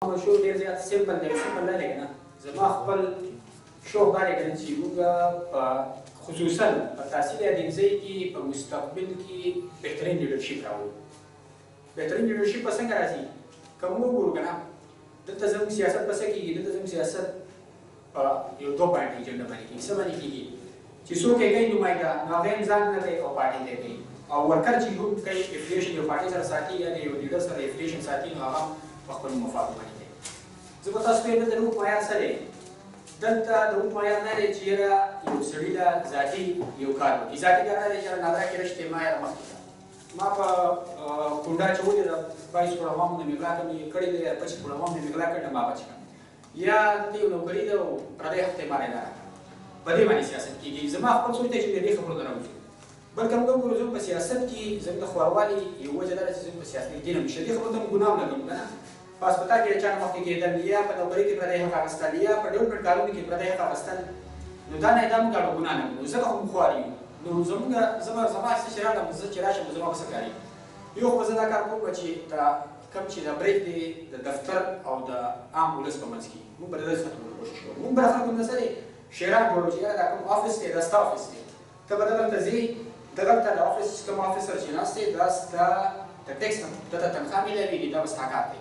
شو ډېر زیات سمپل دی سمپل نه دی کنه زما خپل شوق دا دی کنه چې موږ په خصوصا په تحصیل ادمځای کې په مستقبل کې بهترین لیډرشپ راوړو. بهترین لیډرشپ به څنګه راځي؟ که موږ وګورو کنه دلته زموږ سیاست په څه کېږي؟ دلته زموږ سیاست په یو دوه پارټي ایجنډا باندې کېږي. څه باندې کېږي؟ چې څوک یې کوي نماینده نو هغه هم ځان نه کوي او پارټي ته کوي او ورکر چې هم کوي افیلیشن یو پارټي سره ساتي یا د یو لیډر سره افیلیشن ساتي نو هغه په خپل مفاد باندې کوي. زه به تاسو ته وایم دلته روح معیار څه دی؟ دلته د روح معیار نه دی چې یاره یو سړي له ذاتي یو کار وکړي. ذاتي کار نه دی چې نادره کې رشتې ما یاره مخکې کړه. ما په کونډه چې ولې د 22 پړاوام د مې غلا مې کړې دی 25 پړاوام مې غلا کړې ما بچ کړم. یا دلته یو نوکري ده او پردی هفتې ما نه راکړه. په دې باندې سیاست کېږي. زما خپل سوچ دی چې د دې خبرو نه راوځو. بلکې موږ وګورو زموږ په سیاست کې زموږ د خوروالي یو وجه دا ده چې زموږ په سیاست کې دې نه مشي. دې خبرو ته موږ ګناه نه کوو که نه؟ په هسپتال کې د چا نه مخکې کېدل یا په نوکري کې پردی حق اخیستل یا په ډیولپمنټ کارونو کې پردی حق اخیستل نو دا نه دا موږ ګناه نه کوو. ځکه خو موږ خوار یو. نو زما څه چې راغلم زه چې راشم زما به څه کار یو خو به زه دا کار کوم چې دا کوم چې دا بریک دی د دفتر او د عام ولس په منځ کې موږ به د داسې ختمولو کوشش کوو. موږ به د خلکو نه څه دی شیران جوړو چې یاره دا کوم افس دی دا ستا افس دی. ته به دلته ځې دلته د افس کوم افیسر چې ناست دی دا ستا د ټیکس نه درته تنخوا میلاوېږي دا به ستا کار دی.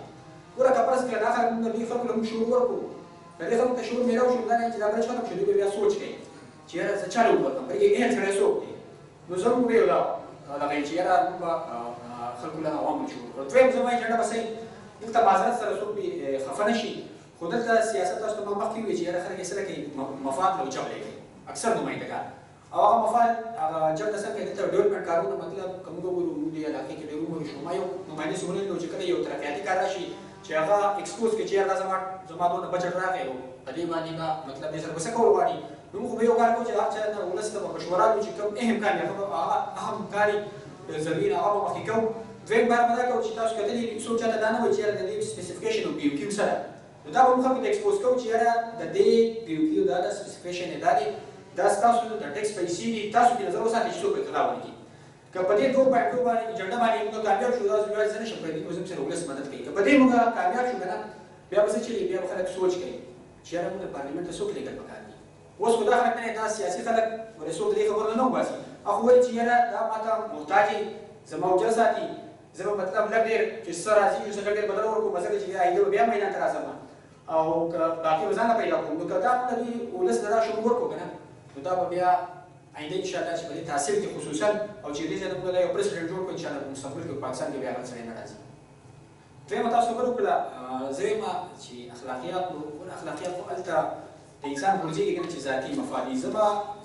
ګوره که فرض کړه دا خلک موږ دې خلکو له موږ شعور ورکړو که دې خلکو ته شعور میلاو شو دا نه چې دا برج ختم شو دوی به بیا سوچ کوي چې یاره زه چا له وکړم بلکې اهل سړی څوک دی. نو زه موږ یو دا دغه چې یاره موږ به خلکو له عوامو شعور کړو. دویم زما ایجنډا به صحیح دلته معذرت سره څوک بې خفه نه شي خو دلته سیاست تاسو ته ما مخکې وویل چې یاره خلک یې څه کوي مفاد له جبله کوي اکثر نمایندګان او هغه مفاد هغه جبله څه کوي دلته ډیولپمنټ کارونه مطلب که موږ وګورو موږ دې علاقې کې ډېر عمر شو ما یو نماینده څه ونیولو چې کله یو ترقیاتي کار راشي چې هغه ایکسپوز کړي چې یاره دا زما دونه بجټ راغی او په دې باندې به مطلب دې سره به څه کول غواړي نو موږ به یو کار کوو چې هر چا نه ولس ته به مشوره کوو چې کوم اهم کار هغه اهم کاري ضروري هغه به مخکې کوو. دویم بار به دا کوو چې تاسو کتلي څوک چاته دا نه وایي چې یاره د دې سپیسیفیکیشن او پي یو کیو څه ده نو دا به موږ خلکو ته ایکسپوز کوو چې یاره د دې پي یو کیو دا د سپیسیفیکیشن یې دا دی دا ستاسو د ټیکس پیسې دي تاسو پرې نظر وساتئ چې څوک پرې خلاف ونه کړي. که په دې دوه پوینټونو باندې ایجنډا باندې موږ کامیاب شو دا یوازې زه نشم کولی زموږ سره ولس مدد کوي. که په دې موږ کامیاب شو که نه بیا به څه چلي بیا به خلک سوچ کوي چې یاره موږ د پارلیمنټ ته څوک لیږل پکار دي. اوس خو دا خلک نه دا سیاسي خلک ولې څوک د دې خبرو نه وباسي هغه وایي چې یاره دا ماته محتاج یې زما وجه ساتي زه به مطلب لږ ډېر چې څه راځي یو څه لږ ډېر بدل ورکړو مثلا چې آینده به بیا میدان ته راځم او که باقي به ځان نه پیدا کوم نو که دا موږ دوی ولس ته دا شعور ورکړو که نه نو دا به بیا آینده انشاءالله چې په دې تحصیل کې خصوصا او چې دې ځای ته موږ یو پرسیډنټ جوړ کړو انشاءالله په مستقبل کې په پاکستان کې بیا هغه سړی نه راځي. دویمه تاسو خبره وکړه زه وایم چې اخلاقیات نو اخلاقیات خو هلته د انسان غورځېږي که نه چې ذاتي مفاد وي.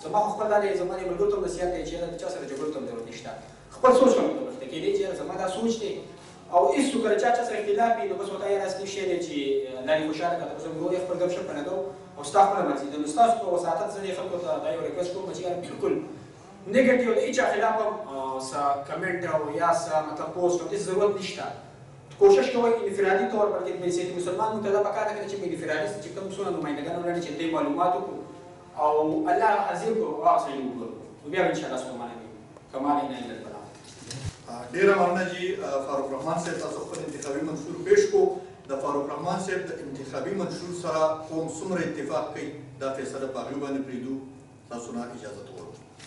زما خو خپل دا دی زما دې ملګرو ته هم نصیحت دی چې یاره د چا سره جګړو ته هم ضرورت نشته. خپل سوچ هم ورته کېدی چې یاره زما دا سوچ دی او هېڅوک که د چا سره اختلاف وي نو بس ورته یاره اصلي شی دی چې لارې خوشحاله کړه بس موږ خپل ګپ شپ نه کوو او ستا خپله مرضي ده. نو ستاسو په وساطت زه دې خلکو ته دا یو ریکویسټ کوم چې یاره بالکل نیګیټیو د هېچا خلاف هم څه کمنټ او یا څه مطلب پوسټ او داسې ضرورت نشته. کوشش کوئ انفرادي طور بلکې حیثیت مسلمان موږ ته دا پکار ده چې موږ انفرادي چې کوم څونه نمایندګان ولرو چې دوی معلومات وکړو او الله حاضر کړو هغه سړي وګورو نو بیا به انشاءالله ستومانه وي کمال نه البلا. ډېره مننه چې فاروق رحمان صاحب تاسو خپل انتخابي منشور پیش کړو. د فاروق رحمان صاحب د انتخابي منشور سره قوم څومره اتفاق کوي دا فیصله په هغې باندې پرېږدو. تاسو نه اجازه غواړو.